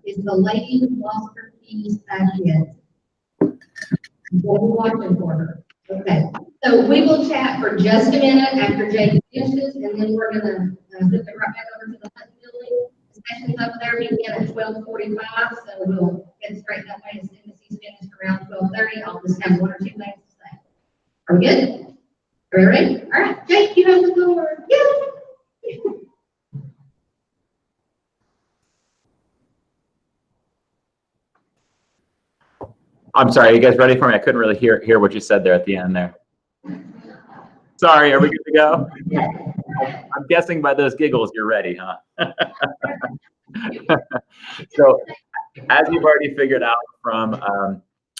Is the lady who lost her keys back yet? What are we watching for her? Okay. So we will chat for just a minute after Jake finishes, and then we're gonna hook it right back over to the Hutton building. The session's up there, we begin at 12:45, so we'll get straight that way as soon as he's finished around 12:30. I'll just have one or two things to say. Are we good? Are we ready? All right, Jake, you have the floor. Yay! I'm sorry, are you guys ready for me? I couldn't really hear what you said there at the end there. Sorry, are we good to go? I'm guessing by those giggles you're ready, huh? So, as you've already figured out from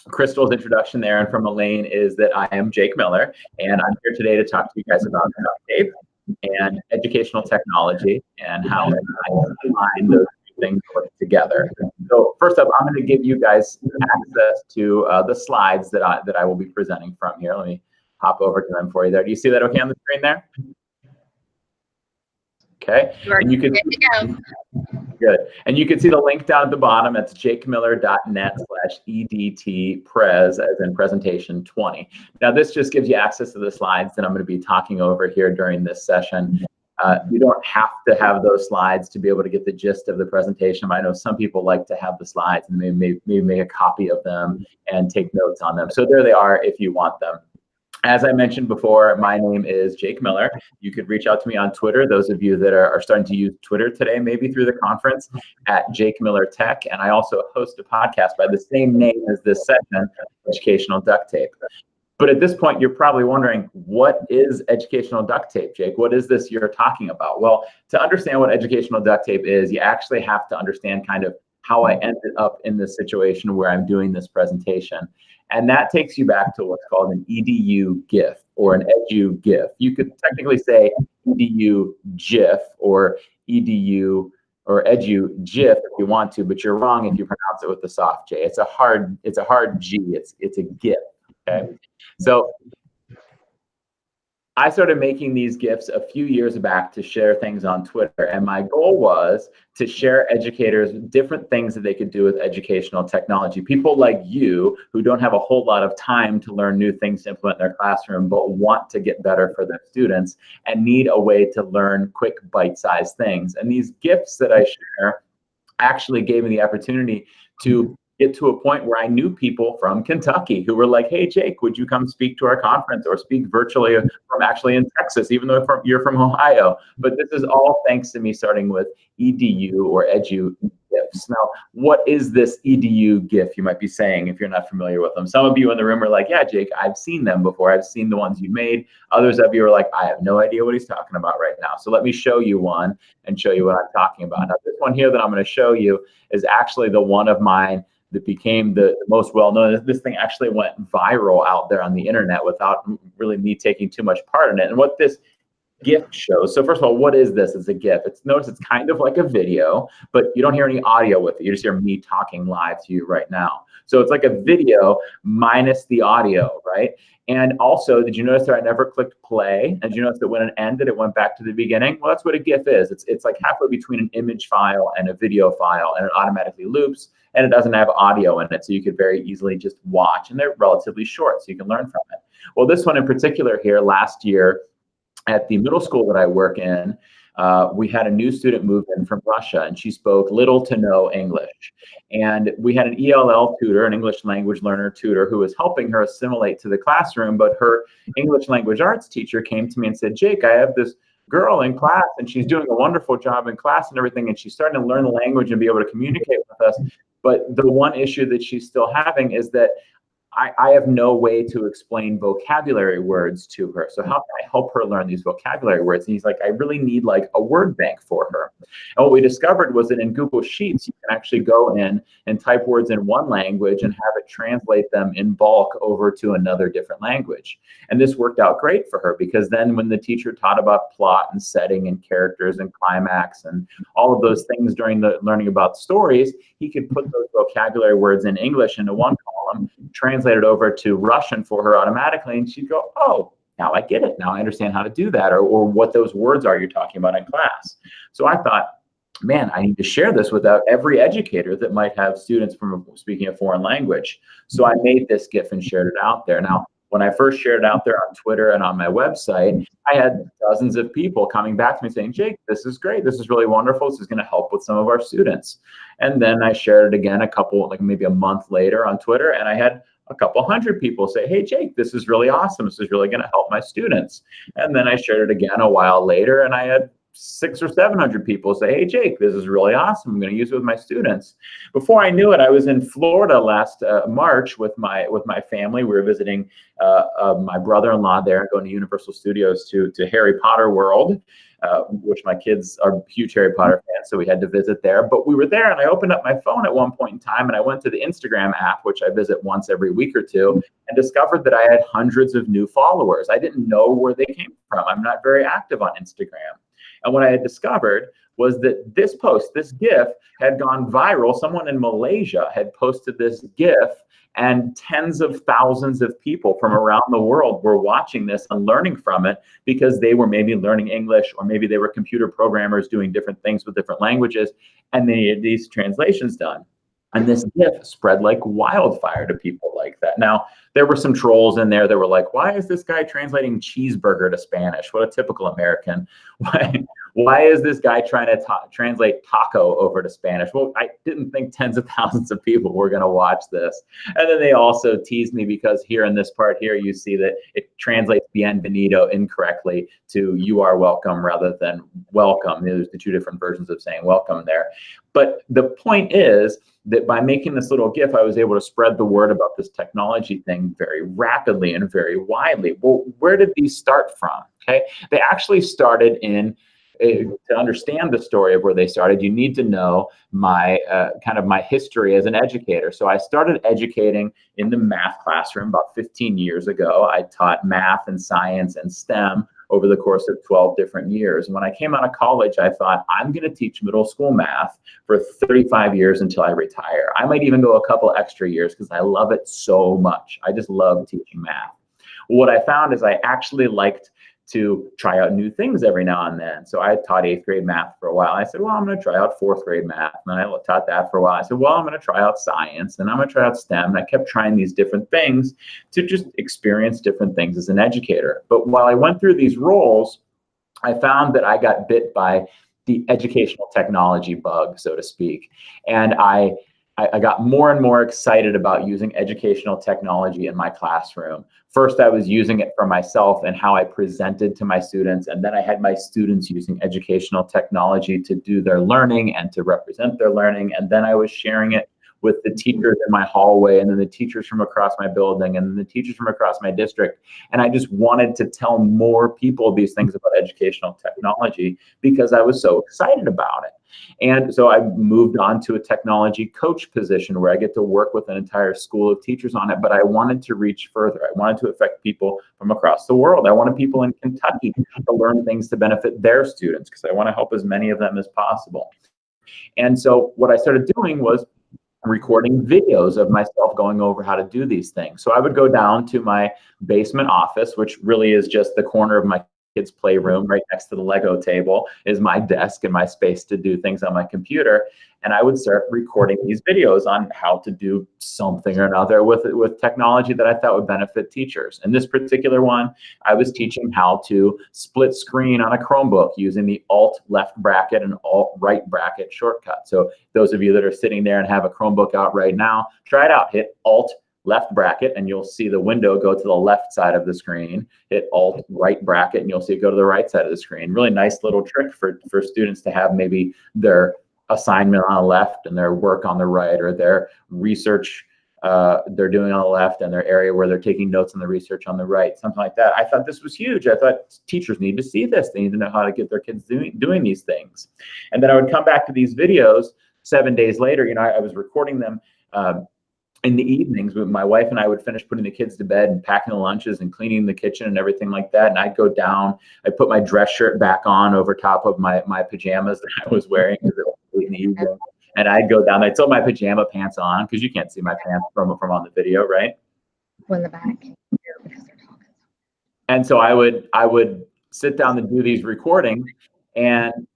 Crystal's introduction there and from Elaine, is that I am Jake Miller, and I'm here today to talk to you guys about duct tape and educational technology and how I combine those two things together. So first up, I'm going to give you guys access to the slides that I will be presenting from here. Let me hop over to them for you there. Do you see that okay on the screen there? Okay. And you can good. And you can see the link down at the bottom. It's jakemiller.net/EDTPres, as in presentation 20. Now, this just gives you access to the slides that I'm going to be talking over here during this session. You don't have to have those slides to be able to get the gist of the presentation. I know some people like to have the slides and maybe make a copy of them and take notes on them. So there they are if you want them. As I mentioned before, my name is Jake Miller. You could reach out to me on Twitter, those of you that are starting to use Twitter today, maybe through the conference, at Jake Miller Tech. And I also host a podcast by the same name as this session, Educational Duct Tape. But at this point, you're probably wondering, what is educational duct tape, Jake? What is this you're talking about? Well, to understand what educational duct tape is, you actually have to understand kind of how I ended up in this situation where I'm doing this presentation. And that takes you back to what's called an EDU GIF or an EDU GIF. You could technically say EDU GIF or EDU or EDU GIF if you want to, but you're wrong if you pronounce it with the soft J. It's a hard G. It's a GIF. Okay, so I started making these GIFs a few years back to share things on Twitter, and my goal was to share educators different things that they could do with educational technology. People like you who don't have a whole lot of time to learn new things to implement in their classroom, but want to get better for their students and need a way to learn quick bite-sized things. And these GIFs that I share actually gave me the opportunity to get to a point where I knew people from Kentucky who were like, hey, Jake, would you come speak to our conference or speak virtually from actually in Texas, even though you're from Ohio? But this is all thanks to me starting with EDU or EDU GIFs. Now, what is this EDU GIF, you might be saying, if you're not familiar with them? Some of you in the room are like, yeah, Jake, I've seen them before. I've seen the ones you made. Others of you are like, I have no idea what he's talking about right now. So let me show you one and show you what I'm talking about. Now, this one here that I'm going to show you is actually the one of mine that became the most well-known. This thing actually went viral out there on the internet without really me taking too much part in it. And what this GIF shows, so first of all, what is this as a GIF? Notice it's kind of like a video, but you don't hear any audio with it. You just hear me talking live to you right now. So it's like a video minus the audio, right? And also, did you notice that I never clicked play? And did you notice that when it ended, it went back to the beginning? Well, that's what a GIF is. It's like halfway between an image file and a video file, and it automatically loops, and it doesn't have audio in it, so you could very easily just watch, and they're relatively short, so you can learn from it. Well, this one in particular here, last year at the middle school that I work in, we had a new student move in from Russia, and she spoke little to no English. And we had an ELL tutor, an English language learner tutor, who was helping her assimilate to the classroom, but her English language arts teacher came to me and said, Jake, I have this girl in class, and she's doing a wonderful job in class and everything, and she's starting to learn the language and be able to communicate with us. But the one issue that she's still having is that I have no way to explain vocabulary words to her. So how can I help her learn these vocabulary words? And he's like, I really need like a word bank for her. And what we discovered was that in Google Sheets, you can actually go in and type words in one language and have it translate them in bulk over to another different language. And this worked out great for her, because then when the teacher taught about plot and setting and characters and climax and all of those things during the learning about stories, he could put those vocabulary words in English into one column, translate it over to Russian for her automatically, and she'd go, oh, now I get it. Now I understand how to do that, or what those words are you're talking about in class. So I thought, man, I need to share this with every educator that might have students from speaking a foreign language. So I made this GIF and shared it out there. Now, when I first shared it out there on Twitter and on my website, I had dozens of people coming back to me saying, Jake, this is great. This is really wonderful. This is going to help with some of our students. And then I shared it again like maybe a month later on Twitter, and I had a couple hundred people say, hey, Jake, this is really awesome. This is really going to help my students. And then I shared it again a while later, and I had 600 or 700 people say, hey, Jake, this is really awesome. I'm going to use it with my students. Before I knew it, I was in Florida last March with my family. We were visiting my brother-in-law there, going to Universal Studios to Harry Potter World, which my kids are huge Harry Potter fans, so we had to visit there. But we were there, and I opened up my phone at one point in time, and I went to the Instagram app, which I visit once every week or two, and discovered that I had hundreds of new followers. I didn't know where they came from. I'm not very active on Instagram. And what I had discovered was that this post, this GIF, had gone viral. Someone in Malaysia had posted this GIF, and tens of thousands of people from around the world were watching this and learning from it because they were maybe learning English, or maybe they were computer programmers doing different things with different languages, and they needed these translations done. And this GIF spread like wildfire to people like that. Now, there were some trolls in there that were like, why is this guy translating cheeseburger to Spanish? What a typical American. Why is this guy trying to translate taco over to Spanish? Well, I didn't think tens of thousands of people were going to watch this. And then they also teased me because here in this part here, you see that it translates bienvenido incorrectly to you are welcome rather than welcome. There's the two different versions of saying welcome there. But the point is that by making this little GIF, I was able to spread the word about this technology thing very rapidly and very widely. Well, where did these start from? Okay, they actually started in, to understand the story of where they started, you need to know my kind of my history as an educator. So I started educating in the math classroom about 15 years ago. I taught math and science and STEM over the course of 12 different years. And when I came out of college, I thought, I'm going to teach middle school math for 35 years until I retire. I might even go a couple extra years because I love it so much. I just love teaching math. What I found is I actually liked to try out new things every now and then. So I taught 8th grade math for a while. I said, well, I'm going to try out 4th grade math. And I taught that for a while. I said, well, I'm going to try out science, and I'm going to try out STEM. And I kept trying these different things to just experience different things as an educator. But while I went through these roles, I found that I got bit by the educational technology bug, so to speak. And I got more and more excited about using educational technology in my classroom. First, I was using it for myself and how I presented to my students, and then I had my students using educational technology to do their learning and to represent their learning, and then I was sharing it with the teachers in my hallway, and then the teachers from across my building, and then the teachers from across my district. And I just wanted to tell more people these things about educational technology because I was so excited about it. And so I moved on to a technology coach position where I get to work with an entire school of teachers on it, but I wanted to reach further. I wanted to affect people from across the world. I wanted people in Kentucky to learn things to benefit their students because I want to help as many of them as possible. And so what I started doing was recording videos of myself going over how to do these things. So I would go down to my basement office, which really is just the corner of my kids' playroom. Right next to the Lego table is my desk and my space to do things on my computer. And I would start recording these videos on how to do something or another with technology that I thought would benefit teachers. In this particular one, I was teaching how to split screen on a Chromebook using the Alt left bracket and Alt right bracket shortcut. So those of you that are sitting there and have a Chromebook out right now, try it out. Hit Alt left bracket and you'll see the window go to the left side of the screen. Hit Alt right bracket and you'll see it go to the right side of the screen. Really nice little trick for students to have maybe their assignment on the left and their work on the right, or their research they're doing on the left and their area where they're taking notes on the research on the right, something like that. I thought this was huge. I thought teachers need to see this. They need to know how to get their kids doing these things. And then I would come back to these videos 7 days later. I was recording them in the evenings. My wife and I would finish putting the kids to bed and packing the lunches and cleaning the kitchen and everything like that. And I'd go down, I'd put my dress shirt back on over top of my pajamas that I was wearing because it was late in the evening. And I'd go down, I'd throw my pajama pants on because you can't see my pants from on the video, right? In the back, because they're talking. And so I would sit down to do these recordings, and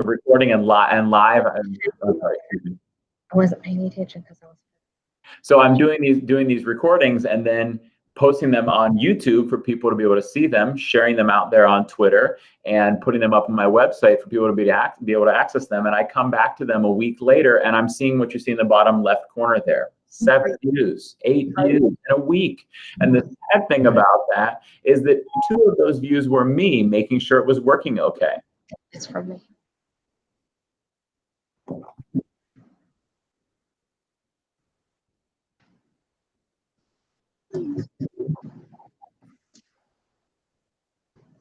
recording and live. I'm sorry, excuse me. I wasn't paying attention because I was. So I'm doing these recordings and then posting them on YouTube for people to be able to see them, sharing them out there on Twitter, and putting them up on my website for people to be able to access them. And I come back to them a week later, and I'm seeing what you see in the bottom left corner there: 7 views, 8 views in a week. And the sad thing about that is that 2 of those views were me making sure it was working okay. It's from me.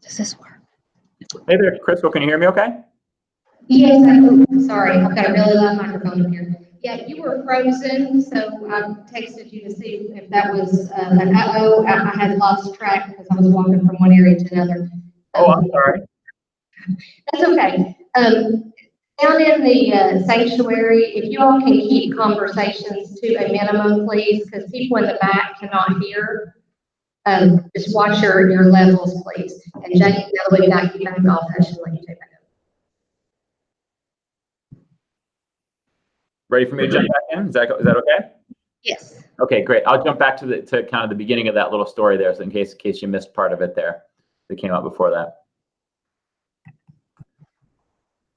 Does this work? Hey there, Crystal, can you hear me okay? Yes, sorry, I've got a really loud microphone here. Yeah, you were frozen, so I texted you to see if that was an uh-oh. I had lost track because I was walking from one area to another. Oh, I'm sorry. That's okay. Down in the sanctuary, if you all can keep conversations to a minimum, please, because people in the back cannot hear. Just watch your levels, please. And Jane, now that we got you back off, I should let you take back up. Ready for me to jump back in? Is that okay? Yes. Okay, great. I'll jump back to kind of the beginning of that little story there, so in case you missed part of it there that came out before that.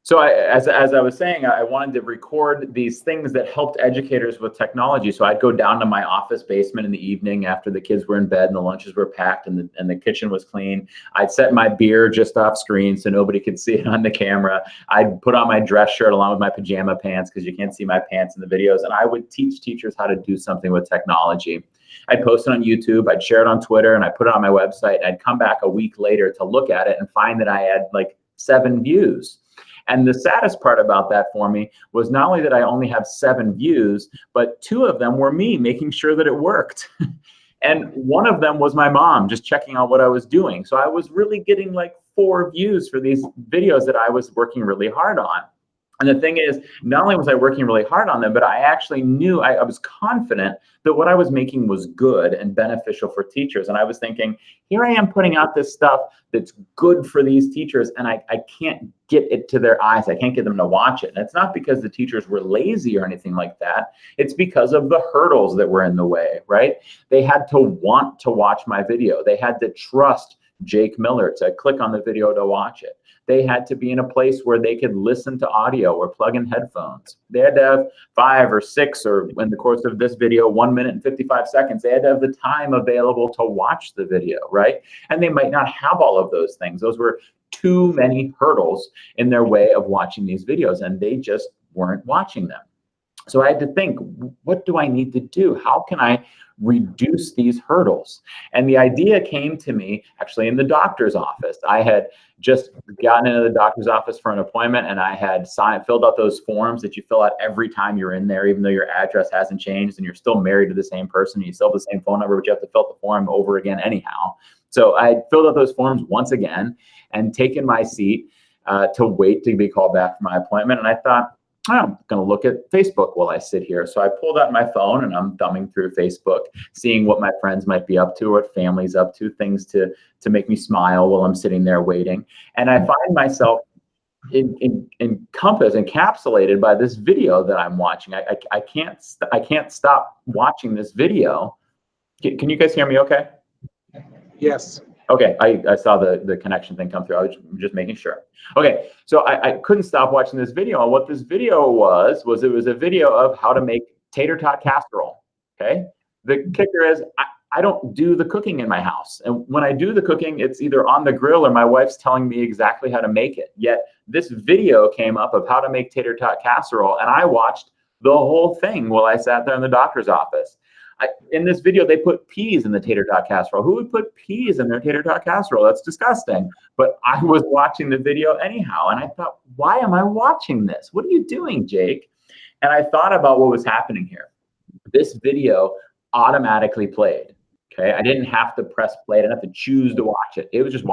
So as I was saying, I wanted to record these things that helped educators with technology. So I'd go down to my office basement in the evening after the kids were in bed and the lunches were packed and the kitchen was clean. I'd set my beer just off screen so nobody could see it on the camera. I'd put on my dress shirt along with my pajama pants because you can't see my pants in the videos. And I would teach teachers how to do something with technology. I'd post it on YouTube, I'd share it on Twitter, and I'd put it on my website. And I'd come back a week later to look at it and find that I had like 7 views. And the saddest part about that for me was not only that I only have 7 views, but 2 of them were me making sure that it worked. And one of them was my mom just checking out what I was doing. So I was really getting like 4 views for these videos that I was working really hard on. And the thing is, not only was I working really hard on them, but I actually knew, I was confident that what I was making was good and beneficial for teachers. And I was thinking, here I am putting out this stuff that's good for these teachers, and I can't get it to their eyes. I can't get them to watch it. And it's not because the teachers were lazy or anything like that. It's because of the hurdles that were in the way, right? They had to want to watch my video. They had to trust Jake Miller to click on the video to watch it. They had to be in a place where they could listen to audio or plug in headphones. They had to have 5 or 6, or in the course of this video, 1 minute and 55 seconds. They had to have the time available to watch the video, right? And they might not have all of those things. Those were too many hurdles in their way of watching these videos, and they just weren't watching them. So I had to think, what do I need to do? How can I reduce these hurdles? And the idea came to me actually in the doctor's office. I had just gotten into the doctor's office for an appointment, and I had filled out those forms that you fill out every time you're in there, even though your address hasn't changed and you're still married to the same person, you still have the same phone number, but you have to fill out the form over again anyhow. So I filled out those forms once again and taken my seat to wait to be called back for my appointment. And I thought, I'm going to look at Facebook while I sit here. So I pulled out my phone and I'm thumbing through Facebook, seeing what my friends might be up to, what family's up to, things to make me smile while I'm sitting there waiting. And I find myself encapsulated by this video that I'm watching. I can't stop watching this video. Can you guys hear me okay? Yes. Okay, I saw the connection thing come through. I was just making sure. Okay, so I couldn't stop watching this video. And what this video was it was a video of how to make tater tot casserole, okay? The kicker is I don't do the cooking in my house. And when I do the cooking, it's either on the grill or my wife's telling me exactly how to make it. Yet this video came up of how to make tater tot casserole, and I watched the whole thing while I sat there in the doctor's office. In this video, they put peas in the tater tot casserole. Who would put peas in their tater tot casserole? That's disgusting. But I was watching the video anyhow, and I thought, why am I watching this? What are you doing, Jake? And I thought about what was happening here. This video automatically played. Okay, I didn't have to press play. I didn't have to choose to watch it. It was just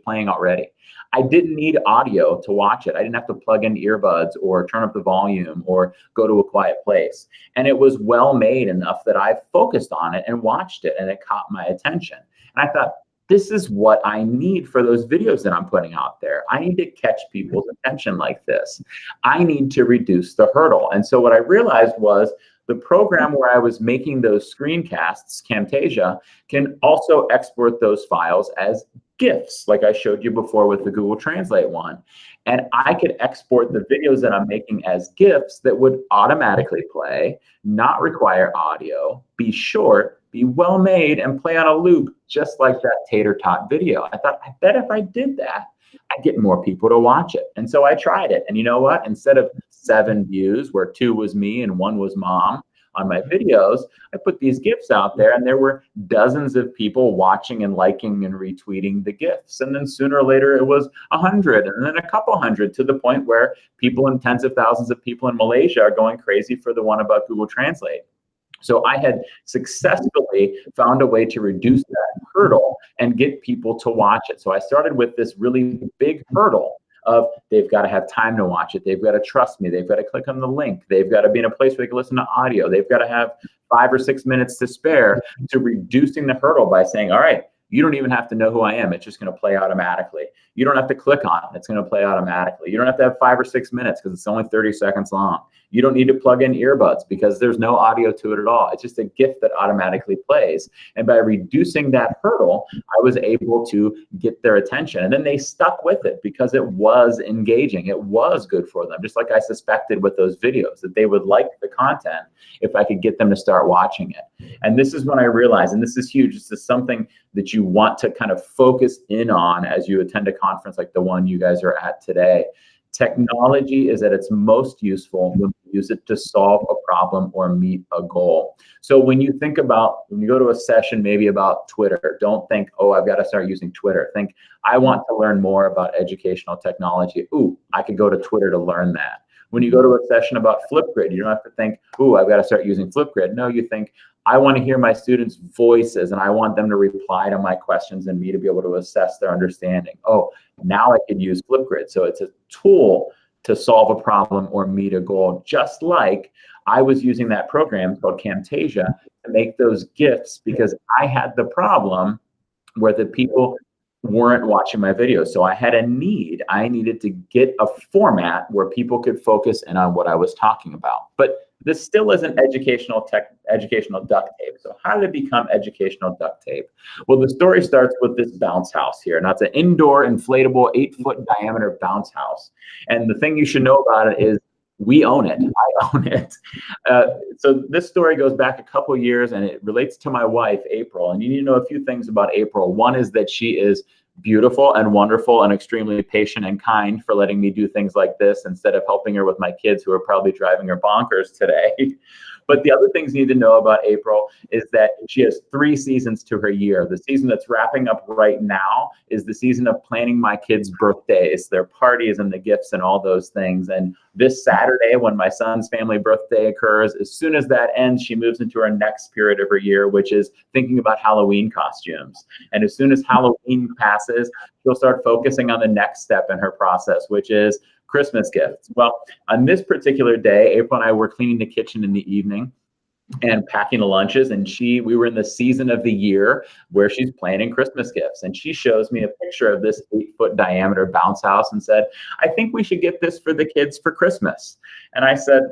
playing already. I didn't need audio to watch it. I didn't have to plug in earbuds or turn up the volume or go to a quiet place. And it was well made enough that I focused on it and watched it, and it caught my attention. And I thought, this is what I need for those videos that I'm putting out there. I need to catch people's attention like this. I need to reduce the hurdle. And so what I realized was the program where I was making those screencasts, Camtasia, can also export those files as GIFs, like I showed you before with the Google Translate one. And I could export the videos that I'm making as GIFs that would automatically play, not require audio, be short, be well made, and play on a loop, just like that tater tot video. I thought, I bet if I did that, I'd get more people to watch it. And so I tried it. And you know what? Instead of 7 views, where 2 was me and 1 was mom on my videos, I put these GIFs out there, and there were dozens of people watching and liking and retweeting the GIFs. And then sooner or later, it was 100, and then a couple hundred, to the point where people, in tens of thousands of people in Malaysia, are going crazy for the one about Google Translate. So I had successfully found a way to reduce that hurdle and get people to watch it. So I started with this really big hurdle of they've got to have time to watch it. They've got to trust me. They've got to click on the link. They've got to be in a place where they can listen to audio. They've got to have 5 or 6 minutes to spare, to reducing the hurdle by saying, all right, you don't even have to know who I am. It's just going to play automatically. You don't have to click on it. It's going to play automatically. You don't have to have 5 or 6 minutes because it's only 30 seconds long. You don't need to plug in earbuds because there's no audio to it at all. It's just a GIF that automatically plays. And by reducing that hurdle, I was able to get their attention. And then they stuck with it because it was engaging. It was good for them, just like I suspected with those videos, that they would like the content if I could get them to start watching it. And this is when I realized, and this is huge, this is something that you want to kind of focus in on as you attend a conference like the one you guys are at today. Technology is at its most useful when you use it to solve a problem or meet a goal. So when you think about, when you go to a session maybe about Twitter, don't think, oh, I've got to start using Twitter. Think, I want to learn more about educational technology. Ooh, I could go to Twitter to learn that. When you go to a session about Flipgrid, you don't have to think, ooh, I've got to start using Flipgrid. No, you think, I want to hear my students' voices and I want them to reply to my questions and me to be able to assess their understanding. Oh, now I can use Flipgrid. So it's a tool to solve a problem or meet a goal, just like I was using that program called Camtasia to make those GIFs because I had the problem where the people weren't watching my videos. So I had a need. I needed to get a format where people could focus in on what I was talking about. But this still isn't educational duct tape. So how did it become educational duct tape? Well, the story starts with this bounce house here. Now, it's an indoor inflatable 8-foot diameter bounce house. And the thing you should know about it is we own it. I own it. So this story goes back a couple years, and it relates to my wife, April. And you need to know a few things about April. One is that she is beautiful and wonderful and extremely patient and kind for letting me do things like this instead of helping her with my kids who are probably driving her bonkers today. But the other things you need to know about April is that she has 3 seasons to her year. The season that's wrapping up right now is the season of planning my kids' birthdays, their parties and the gifts and all those things. And this Saturday, when my son's family birthday occurs, as soon as that ends, she moves into her next period of her year, which is thinking about Halloween costumes. And as soon as Halloween passes, she'll start focusing on the next step in her process, which is Christmas gifts. Well, on this particular day, April and I were cleaning the kitchen in the evening and packing the lunches, and we were in the season of the year where she's planning Christmas gifts. And she shows me a picture of this 8-foot diameter bounce house and said, I think we should get this for the kids for Christmas. And I said,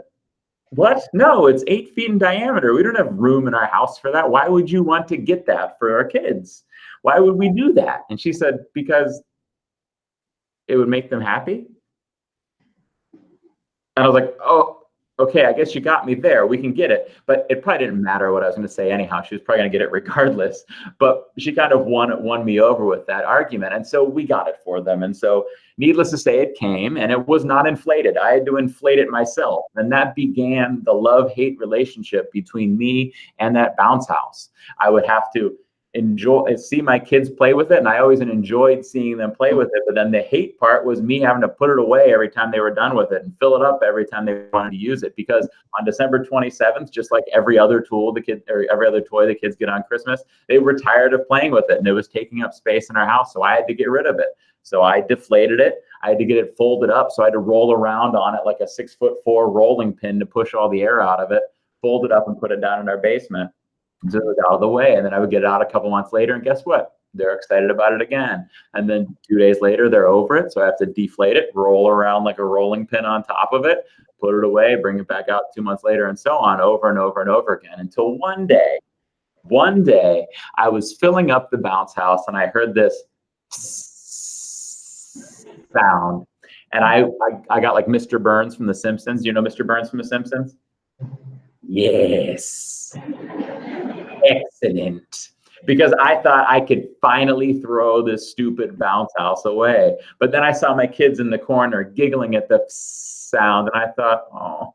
what? No, it's 8 feet in diameter. We don't have room in our house for that. Why would you want to get that for our kids? Why would we do that? And she said, because it would make them happy. And I was like, oh, okay, I guess you got me there. We can get it. But it probably didn't matter what I was going to say anyhow. She was probably going to get it regardless. But she kind of won me over with that argument. And so we got it for them. And so needless to say, it came, and it was not inflated. I had to inflate it myself. And that began the love-hate relationship between me and that bounce house. I would have to see my kids play with it, and I always enjoyed seeing them play with it. But then the hate part was me having to put it away every time they were done with it and fill it up every time they wanted to use it, because on December 27th, just like every other toy the kids get on Christmas, they were tired of playing with it and it was taking up space in our house, so I had to get rid of it. So I deflated it. I had to get it folded up, so I had to roll around on it like a 6'4" rolling pin to push all the air out of it, fold it up and put it down in our basement. So it was out of the way, and then I would get it out a couple months later, and guess what? they're excited about it again. And then 2 days later, they're over it. So I have to deflate it, roll around like a rolling pin on top of it, put it away, bring it back out 2 months later, and so on, over and over and over again, until one day I was filling up the bounce house and I heard this sound. And I got like Mr. Burns from The Simpsons. You know Mr. Burns from The Simpsons? Yes. Excellent. Because I thought I could finally throw this stupid bounce house away. But then I saw my kids in the corner giggling at the sound, and I thought, oh,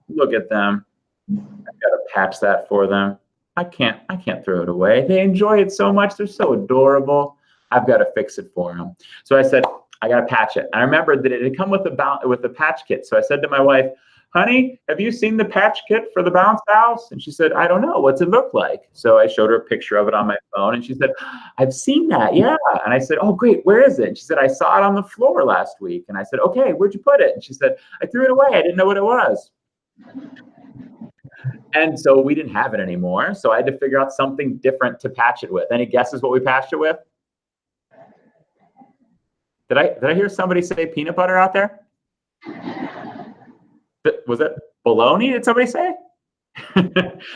look at them. I've got to patch that for them. I can't throw it away. They enjoy it so much. They're so adorable. I've got to fix it for them. So I said, I got to patch it. I remembered that it had come with a patch kit. So I said to my wife, honey, have you seen the patch kit for the bounce house? And she said, I don't know. What's it look like? So I showed her a picture of it on my phone, and she said, I've seen that, yeah. And I said, oh, great, where is it? And she said, I saw it on the floor last week. And I said, okay, where'd you put it? And she said, I threw it away. I didn't know what it was. And so we didn't have it anymore. So I had to figure out something different to patch it with. Any guesses what we patched it with? Did I hear somebody say peanut butter out there? Was it bologna? Did somebody say?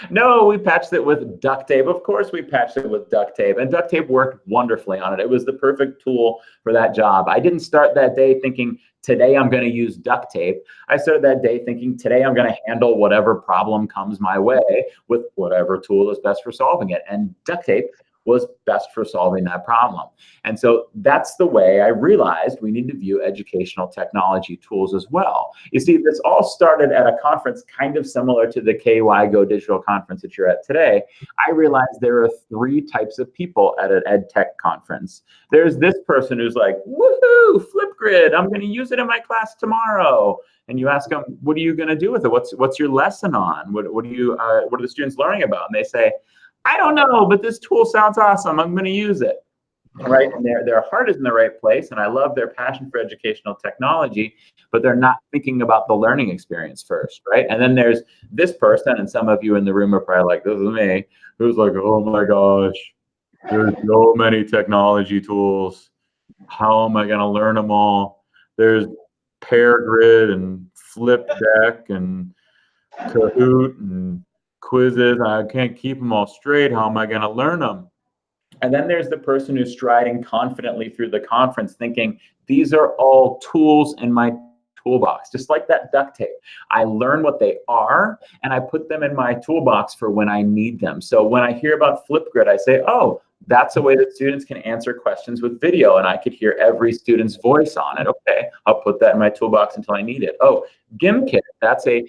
No, we patched it with duct tape. Of course we patched it with duct tape, and duct tape worked wonderfully on it. It was the perfect tool for that job. I didn't start that day thinking, today I'm going to use duct tape. I started that day thinking, today I'm going to handle whatever problem comes my way with whatever tool is best for solving it. And duct tape was best for solving that problem. And so that's the way I realized we need to view educational technology tools as well. You see, this all started at a conference kind of similar to the KyGoDigital conference that you're at today. I realized there are 3 types of people at an ed tech conference. There's this person who's like, woohoo, Flipgrid, I'm going to use it in my class tomorrow. And you ask them, what are you going to do with it? What's your lesson on? What are the students learning about? And they say, I don't know, but this tool sounds awesome. I'm going to use it, right? And their heart is in the right place, and I love their passion for educational technology, but they're not thinking about the learning experience first, right? And then there's this person, and some of you in the room are probably like, this is me, who's like, oh my gosh, there's so many technology tools. How am I going to learn them all? There's Pair Grid and Flip Deck and Kahoot and quizzes. I can't keep them all straight. How am I going to learn them? And then there's the person who's striding confidently through the conference thinking, these are all tools in my toolbox, just like that duct tape. I learn what they are, and I put them in my toolbox for when I need them. So when I hear about Flipgrid, I say, oh, that's a way that students can answer questions with video, and I could hear every student's voice on it. Okay, I'll put that in my toolbox until I need it. Oh, GimKit, that's a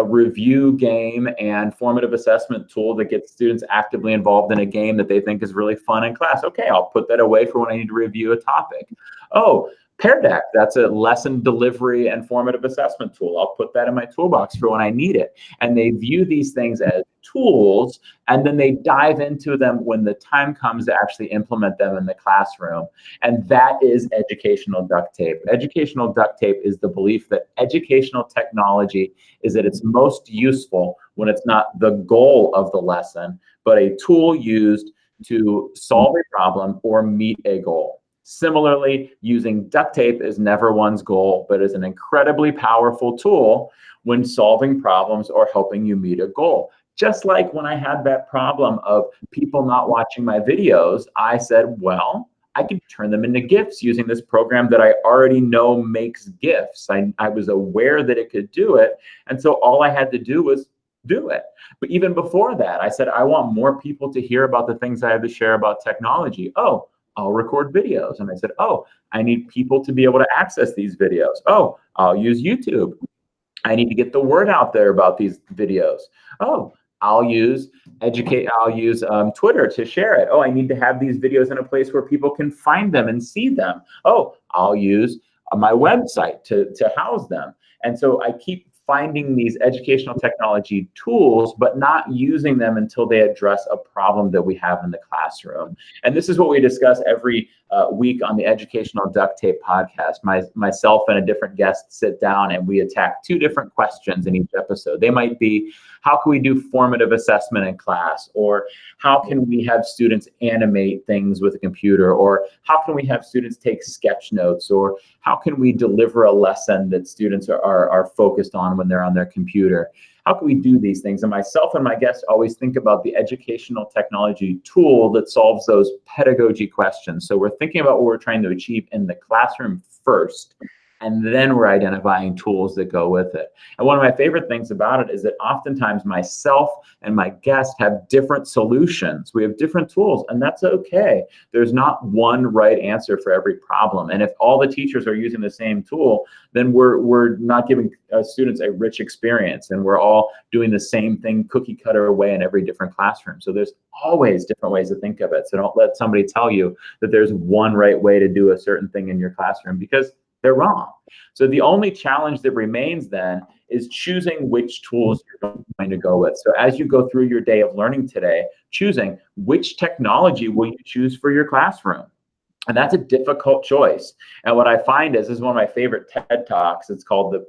review game and formative assessment tool that gets students actively involved in a game that they think is really fun in class. Okay, I'll put that away for when I need to review a topic. Oh, Pear Deck, that's a lesson delivery and formative assessment tool. I'll put that in my toolbox for when I need it. And they view these things as tools, and then they dive into them when the time comes to actually implement them in the classroom. And that is educational duct tape. Educational duct tape is the belief that educational technology is at its most useful when it's not the goal of the lesson, but a tool used to solve a problem or meet a goal. Similarly, using duct tape is never one's goal, but is an incredibly powerful tool when solving problems or helping you meet a goal. Just like when I had that problem of people not watching my videos, I said, well, I could turn them into GIFs using this program that I already know makes GIFs. I was aware that it could do it, and so all I had to do was do it. But even before that, I said, I want more people to hear about the things I have to share about technology. Oh, I'll record videos. And I said, oh, I need people to be able to access these videos. Oh, I'll use YouTube. I need to get the word out there about these videos. Oh, I'll use Twitter to share it. Oh, I need to have these videos in a place where people can find them and see them. Oh, I'll use my website to house them. And so I keep finding these educational technology tools, but not using them until they address a problem that we have in the classroom. And this is what we discuss every week on the Educational Duct Tape podcast. Myself and a different guest sit down and we attack 2 different questions in each episode. They might be, how can we do formative assessment in class? Or how can we have students animate things with a computer? Or how can we have students take sketch notes? Or how can we deliver a lesson that students are focused on when they're on their computer? How can we do these things? And myself and my guests always think about the educational technology tool that solves those pedagogy questions. So we're thinking about what we're trying to achieve in the classroom first, and then we're identifying tools that go with it. And one of my favorite things about it is that oftentimes myself and my guests have different solutions. We have different tools, and that's okay. There's not one right answer for every problem. And if all the teachers are using the same tool, then we're not giving students a rich experience, and we're all doing the same thing cookie cutter way in every different classroom. So there's always different ways to think of it. So don't let somebody tell you that there's one right way to do a certain thing in your classroom, because they're wrong. So the only challenge that remains then is choosing which tools you're going to go with. So as you go through your day of learning today, choosing which technology will you choose for your classroom. And that's a difficult choice. And what I find is, this is one of my favorite TED Talks. It's called The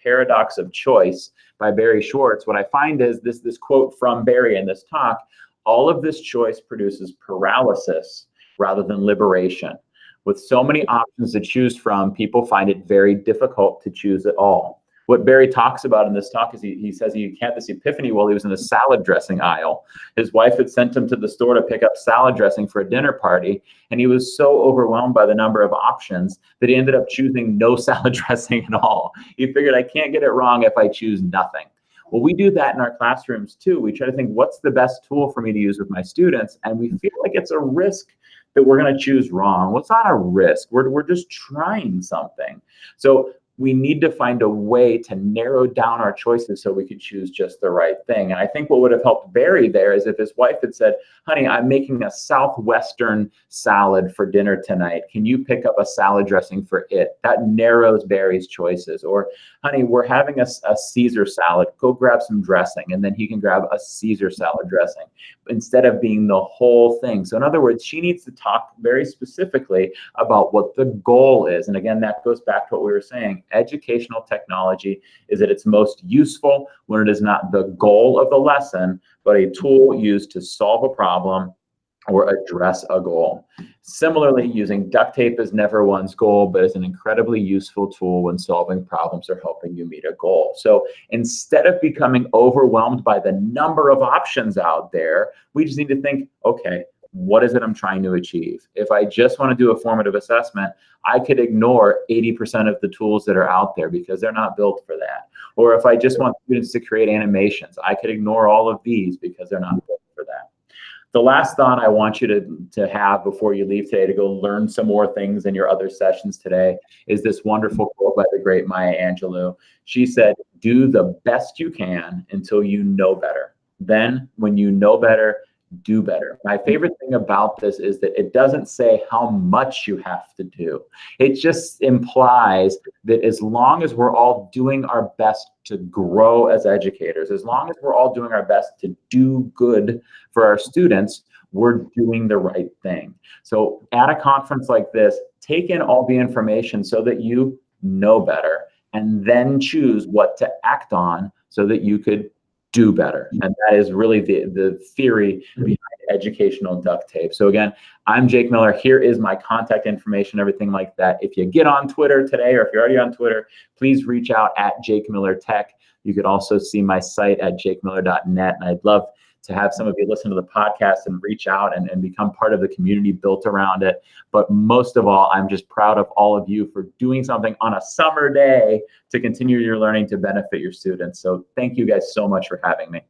Paradox of Choice by Barry Schwartz. What I find is this quote from Barry in this talk: all of this choice produces paralysis rather than liberation. With so many options to choose from, people find it very difficult to choose at all. What Barry talks about in this talk is he says he had this epiphany while he was in the salad dressing aisle. His wife had sent him to the store to pick up salad dressing for a dinner party, and he was so overwhelmed by the number of options that he ended up choosing no salad dressing at all. He figured, I can't get it wrong if I choose nothing. Well, we do that in our classrooms too. We try to think, what's the best tool for me to use with my students? And we feel like it's a risk that we're going to choose wrong. Well, it's not a risk. We're just trying something. So we need to find a way to narrow down our choices so we could choose just the right thing. And I think what would have helped Barry there is if his wife had said, honey, I'm making a Southwestern salad for dinner tonight. Can you pick up a salad dressing for it? That narrows Barry's choices. Or, honey, we're having a Caesar salad. Go grab some dressing. And then he can grab a Caesar salad dressing instead of being the whole thing. So in other words, she needs to talk very specifically about what the goal is. And again, that goes back to what we were saying. Educational technology is at its most useful when it is not the goal of the lesson, but a tool used to solve a problem or address a goal. Similarly, using duct tape is never one's goal, but is an incredibly useful tool when solving problems or helping you meet a goal. So instead of becoming overwhelmed by the number of options out there, we just need to think, okay, what is it I'm trying to achieve? If I just want to do a formative assessment, I could ignore 80% of the tools that are out there because they're not built for that. Or if I just want students to create animations, I could ignore all of these because they're not built for that. The last thought I want you to have before you leave today to go learn some more things in your other sessions today is this wonderful quote by the great Maya Angelou. She said, do the best you can until you know better. Then when you know better, do better. My favorite thing about this is that it doesn't say how much you have to do. It just implies that as long as we're all doing our best to grow as educators, as long as we're all doing our best to do good for our students, we're doing the right thing. So at a conference like this, take in all the information so that you know better, and then choose what to act on so that you could do better. And that is really the theory behind educational duct tape. So again, I'm Jake Miller. Here is my contact information, everything like that. If you get on Twitter today, or if you're already on Twitter, please reach out at Jake Miller Tech. You could also see my site at jakemiller.net. And I'd love to have some of you listen to the podcast and reach out and become part of the community built around it. But most of all, I'm just proud of all of you for doing something on a summer day to continue your learning to benefit your students. So thank you guys so much for having me.